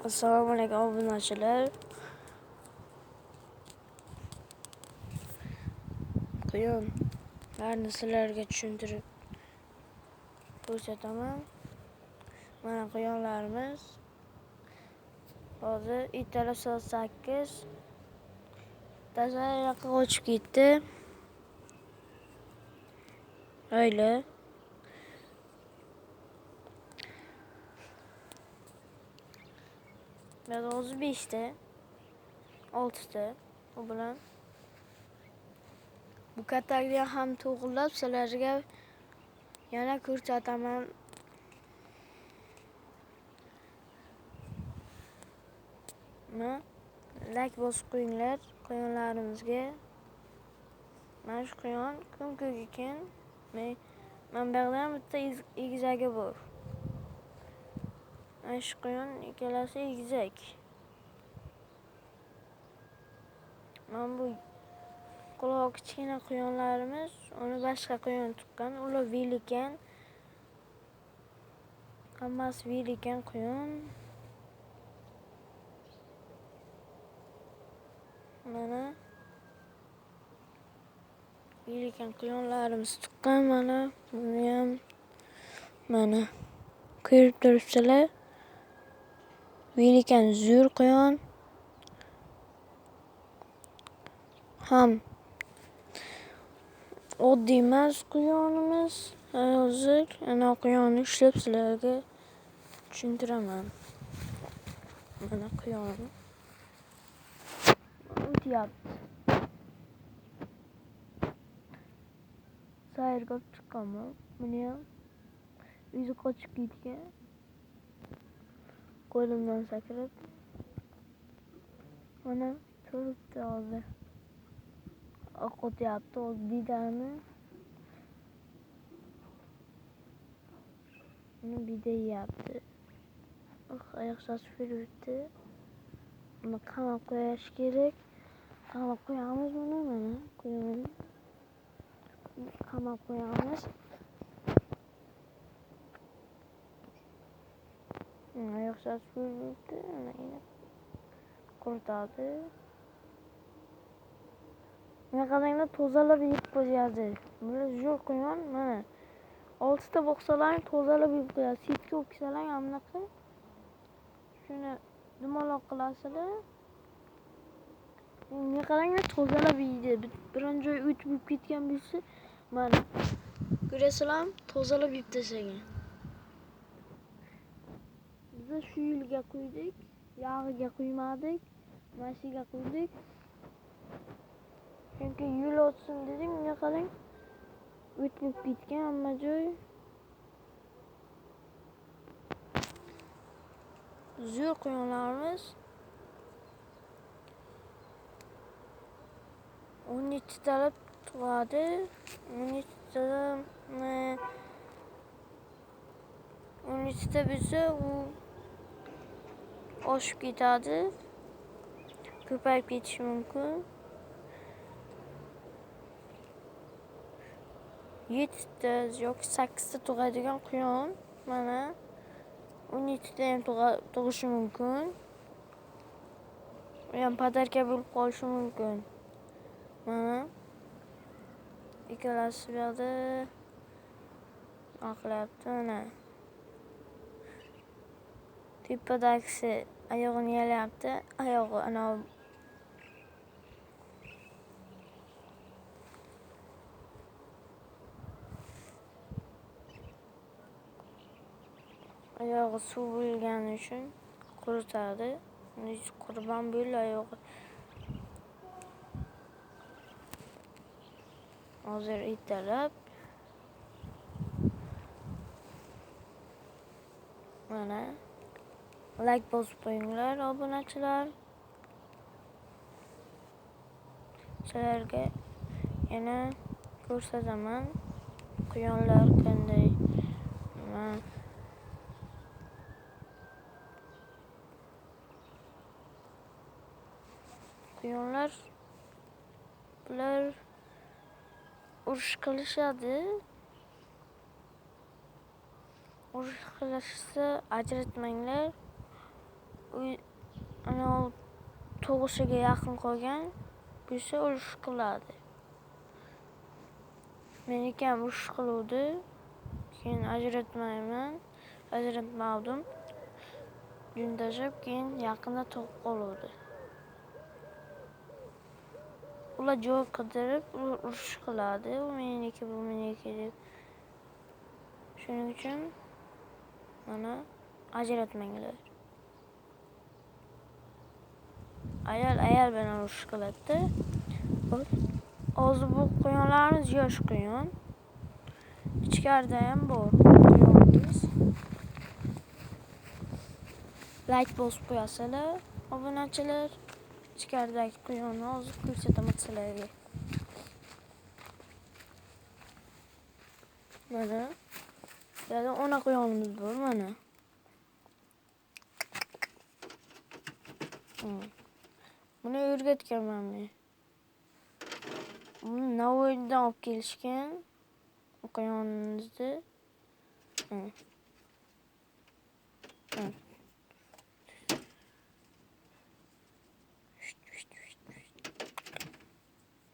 Assalomu alaykum obunachilar. Quyonlarni sizlarga tushuntirib ko'rsataman. Mana quyonlarimiz. Hozir ertalab soat 8. Tasavvurga qochib ketdi. Öyle. Ben hozir 5'te, 6'da o bilan bu katalogni ham to'g'rilab sizlarga yana ko'rsataman. Like bosib qo'yinglar quyonlarimizga. Mana shu quyon ko'k ekan. Men bog'dan bitta egizagi bor. Mana shu quyon ikkalasi egizak. Mana bu quloq kichkina quyonlarimiz, uni boshqa quyon tuqqan. Ular velikan. Hammasi velikan quyon. Mana velikan quyonlarimiz tuqqan. Mana buni ham mana ko'rib turibsizlar. Velikan zo'r quyon. Ham oddiy emas quyonimiz. Hozir ana quyonni ushlab sizlarga tushuntiraman. Mana quyon o'tyapti. Sayrga chiqqanman. Buni ham o'zi qochib ketgan. Qo'limdan sakrab. Mana turibdi hozir. O'qotyapti oddiylarni. Uni bidayapti. Oyoq sasib yuribdi. Uni qamab qo'yish kerak. Qamab qo'yamiz buni mana quyonni. Qamab qo'yamiz. Oyoq sasib yuribdi. Mana qurtadi. Mana qaranglar tozalab yeb qo'yadi. Bular zo'r quyon mana. 6 ta boqsalar tozalab yeb qo'yadi. Sitga o'psalar ham bunaqa. Shuni dumaloq qilasizlar. Mana qaranglar tozalab yeydi. Biron joy o'tib ketgan bo'lsa, mana ko'rasizlar, tozalab yeb tashlagan. Biz shu yilga qo'ydik, yog'iga qo'ymadik, mashiga qo'ydik. Chunki yo'l o'tsin dedik, bunga qarang. O'tib ketgan hamma joy. Zo'r quyonlarimiz. 12 talab tug'adi. 12 tadan 12 ta bo'lsa u oshib ketadi. Ko'payib ketishi mumkin. 7 ta yoki 8 ta tug'adigan quyon mana 12 ta ham tug'ishi mumkin. U ham podarka bo'lib qolishi mumkin. Mana ikkalasi bu yerda aqlayapti mana. Tepadagisi oyog'ini yalayapti. Oyog'i ana oyog'i suv bo'lgani uchun quritadi. Qurban bo'ldi oyog'i. Hozir ertalab mana like bosib qo'yinglar obunachilar. Sizlarga yana ko'rsataman quyonlar qanday. Quyonlar bular urush qilishadi. Urush qilishsa ajratmanglar. ana tug'ishiga yaqin qolgan bo'lsa urush qiladi. Meniki ham urush qiluvdi. Keyin ajratmadim. Jundashib, keyin yaqinda tug'ib qoluvdi. Ular joy qidirib urush qiladi. U meniki, bu meniki deb. Shuning uchun mana ajratmanglar. Ayol bilan urush qiladi. Hozir bu quyonlarimiz yosh quyon. Ichkarida ham bor quyonimiz. Like bosib qo'yasizlar, obunachilar. Ichkaridagi quyonni hozir ko'rsataman sizlarga. Mana yana 10 quyonimiz bor mana. Buni o'rgatganman men. Buni Navoiydan olib kelishgan quyonimizni.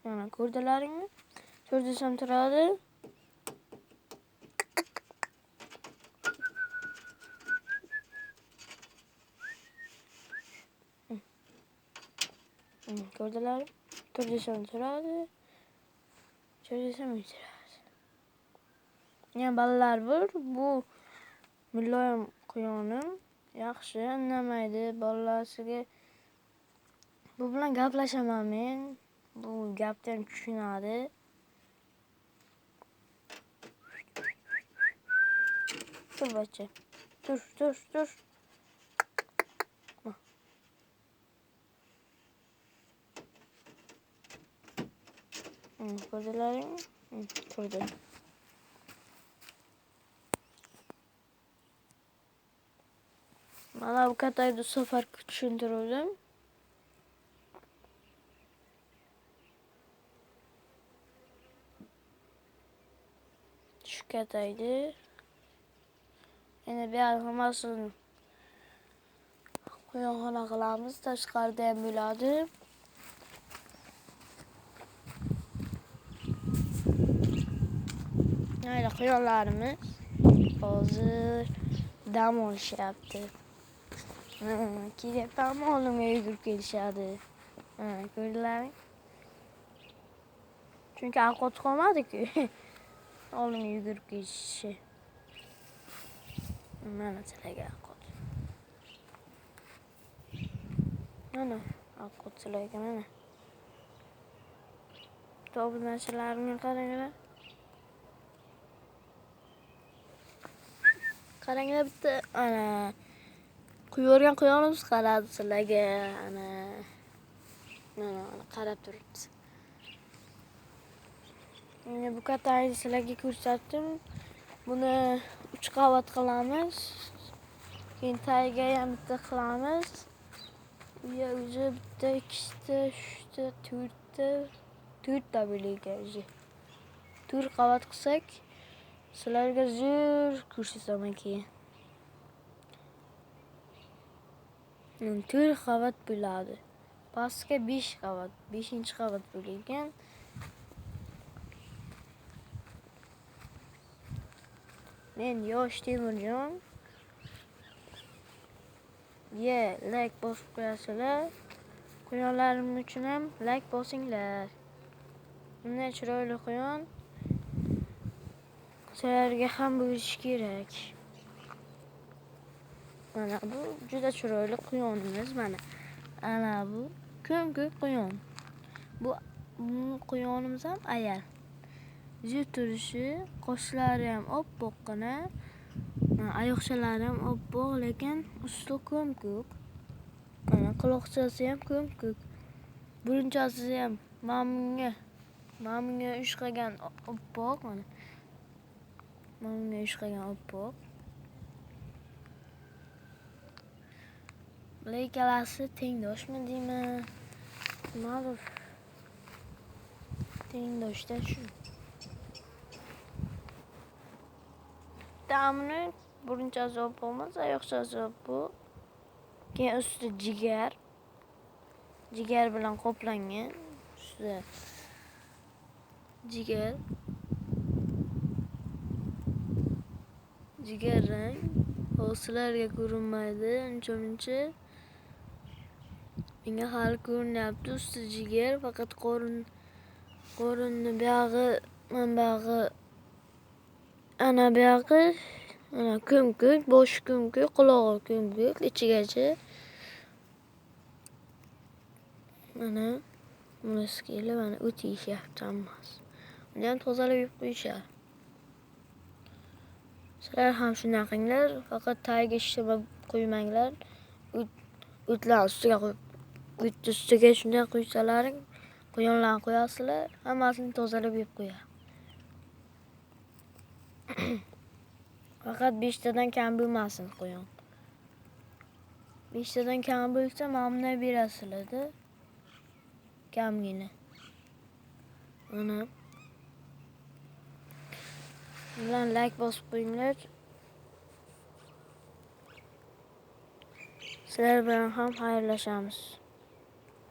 Mana ko'rdilaringmi? 4 so'm turadi. Ko'rdilar? 4 so'm turadi. 4 so'm turadi. Yana balalar bor. Bu muloyim quyonim. Yaxshi, indamaydi bolalasiga. Bu bilan gaplashaman men. Bu gapdan tushunadi. Tur bachcha. Tur. Ko'rdilaringmi? Ko'rdim. Mana bu katayni safar tushuntirdim. Shu kataydi. Yana bu yer hammasini quyonxona qilamiz. Tashqarida ham bo'ladi. Mayli quyonlarimiz hozir dam olishyapti. Kelyapmanmi, oldimga yugurib kelishadi. Ko'rdilaring? Chunki ovqat qolmadi-ku. Oldimga yugurib kelishi. Mana sizlarga ovqat. Mana ovqat sizlarga mana. To'bunachalarimga qaranglar. Qaranglar bitta ana quyurgan quyonimiz qaradi sizlarga. Ana qarab turibdi. Mana bu katayni sizlarga ko'rsatdim. Buni 3 qavat qilamiz. Keyin tagiga ham bitta qilamiz. Uya o'zi bitta, ikkita, 3ta, 4ta bo'laydi o'zi. 4 qavat qilsak, sizlarga zo'r ko'rsataman keyin. 4 qavat bo'ladi. Pastga 5 qavat, 5-qavat bo'lgan. Men Yosh Temirjon. Like bosib qo'yasizlar. Quyonlarim uchun ham like bosinglar. Bunday chiroyli quyon sizlarga ham bo'lishi kerak. Mana bu juda chiroyli quyonimiz mana. Ana bu ko'm-ko'k quyon. Bu quyonimiz ham ayal. Jur turishi, qoshlari ham oppoqqina. Oyoqchalari ham oppoq, lekin usti ko'm-ko'k. Mana quloqchasi ham ko'm-ko'k. Burunchasi ham mamga ishqagan oppoq mana. Mamga ishqagan oppoq. Ikkalasi tengdoshmi deyman? Ma'lum. Tengdoshda shu. Ta'mini burunchasi oppoq emas, oyoqchasi oppoq. Keyin usti jigar. Jigar bilan qoplangan. Ustida jigar. Jigar rang. O sizlarga ko'rinmaydi uncha-muncha. Menga hali ko'rinyapti usti jigar, faqat qo'rinni buyog'i, mana buyog'i, ana buyog'i, ana ko'mkuk, boshi ko'mkuk, qulog'i ko'mkuk, ichigacha. Mana bunisi kelib, mana o't yeyishyapti hammasi. Uni ham tozalab yeb qo'yishadi. Sizlar ham shunday qilinglar, faqat tagiga shishtirma qo'ymanglar. O'tlar ustiga qo'yib, o't ustiga shunday qo'ysalaring, quyonlarni qo'yasizlar, hammasini tozalab yeb qo'yadi. Faqat 5 tadan kam bo'lmasin quyon. 5 tadan kam bo'lsa, mana bunday berasizlar-da. Kamgina. Mana. Bilan like bosib qo'yinglar. Sizlar bilan ham xayrlashamiz.